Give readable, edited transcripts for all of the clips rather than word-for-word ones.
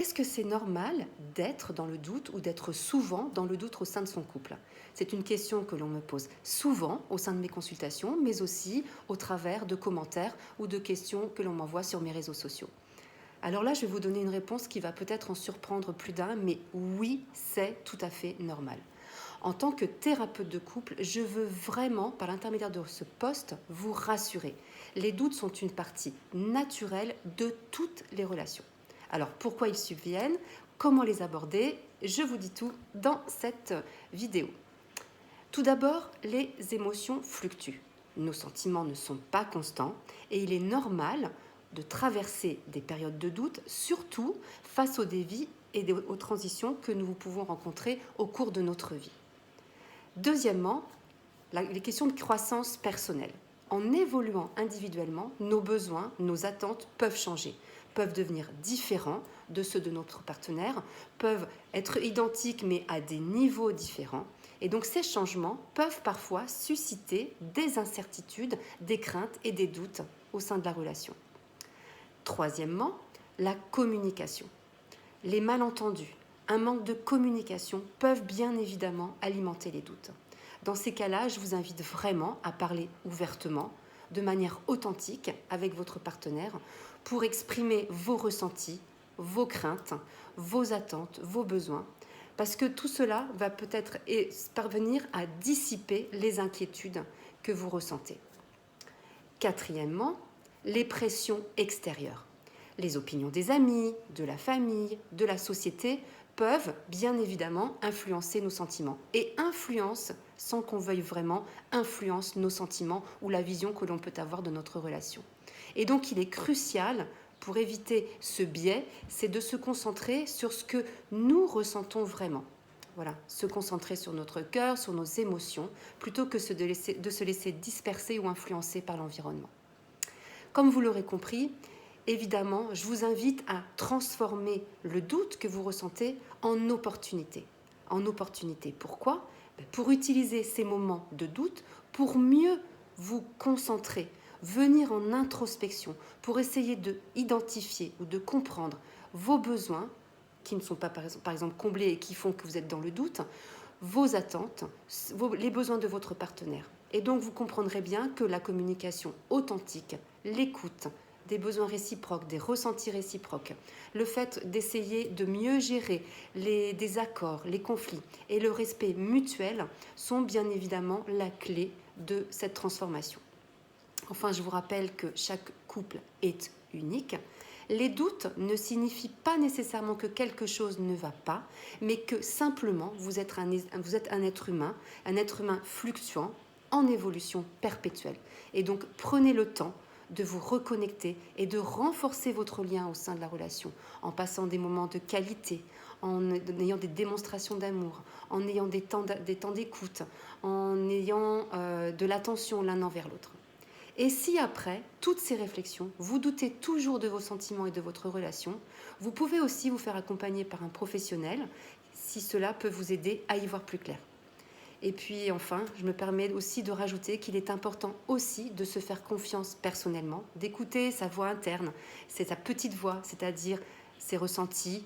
est-ce que c'est normal d'être dans le doute ou d'être souvent dans le doute au sein de son couple? C'est une question que l'on me pose souvent au sein de mes consultations, mais aussi au travers de commentaires ou de questions que l'on m'envoie sur mes réseaux sociaux. Alors là, je vais vous donner une réponse qui va peut-être en surprendre plus d'un, mais oui, c'est tout à fait normal. En tant que thérapeute de couple, je veux vraiment, par l'intermédiaire de ce poste, vous rassurer. Les doutes sont une partie naturelle de toutes les relations. Alors, pourquoi ils subviennent? Comment les aborder? Je vous dis tout dans cette vidéo. Tout d'abord, les émotions fluctuent. Nos sentiments ne sont pas constants et il est normal de traverser des périodes de doute, surtout face aux défis et aux transitions que nous pouvons rencontrer au cours de notre vie. Deuxièmement, les questions de croissance personnelle. En évoluant individuellement, nos besoins, nos attentes peuvent changer, peuvent devenir différents de ceux de notre partenaire, peuvent être identiques mais à des niveaux différents. Et donc ces changements peuvent parfois susciter des incertitudes, des craintes et des doutes au sein de la relation. Troisièmement, la communication. Les malentendus, un manque de communication peuvent bien évidemment alimenter les doutes. Dans ces cas-là, je vous invite vraiment à parler ouvertement, de manière authentique avec votre partenaire pour exprimer vos ressentis, vos craintes, vos attentes, vos besoins, parce que tout cela va peut-être parvenir à dissiper les inquiétudes que vous ressentez. Quatrièmement, les pressions extérieures. Les opinions des amis, de la famille, de la société peuvent bien évidemment influencer nos sentiments et influencent, sans qu'on veuille vraiment, influencent nos sentiments ou la vision que l'on peut avoir de notre relation. Et donc il est crucial, pour éviter ce biais, c'est de se concentrer sur ce que nous ressentons vraiment. Voilà, se concentrer sur notre cœur, sur nos émotions, plutôt que de se laisser disperser ou influencer par l'environnement. Comme vous l'aurez compris, évidemment, je vous invite à transformer le doute que vous ressentez en opportunité. En opportunité. Pourquoi? Pour utiliser ces moments de doute pour mieux vous concentrer, venir en introspection, pour essayer d'identifier ou de comprendre vos besoins qui ne sont pas par exemple comblés et qui font que vous êtes dans le doute, vos attentes, les besoins de votre partenaire. Et donc vous comprendrez bien que la communication authentique, l'écoute, des besoins réciproques, des ressentis réciproques, le fait d'essayer de mieux gérer les désaccords, les conflits et le respect mutuel sont bien évidemment la clé de cette transformation. Enfin, je vous rappelle que chaque couple est unique. Les doutes ne signifient pas nécessairement que quelque chose ne va pas, mais que simplement vous êtes un être humain fluctuant, en évolution perpétuelle. Et donc prenez le temps de vous reconnecter et de renforcer votre lien au sein de la relation, en passant des moments de qualité, en ayant des démonstrations d'amour, en ayant des temps d'écoute, en ayant de l'attention l'un envers l'autre. Et si après toutes ces réflexions, vous doutez toujours de vos sentiments et de votre relation, vous pouvez aussi vous faire accompagner par un professionnel si cela peut vous aider à y voir plus clair. Et puis enfin, je me permets aussi de rajouter qu'il est important aussi de se faire confiance personnellement, d'écouter sa voix interne, c'est sa petite voix, c'est-à-dire ses ressentis,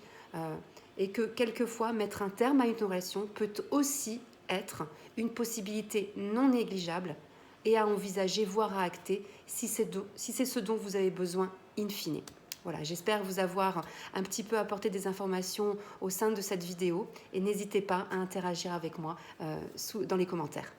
et que quelquefois mettre un terme à une relation peut aussi être une possibilité non négligeable et à envisager, voire à acter, si c'est ce dont vous avez besoin in fine. Voilà, j'espère vous avoir un petit peu apporté des informations au sein de cette vidéo et n'hésitez pas à interagir avec moi dans les commentaires.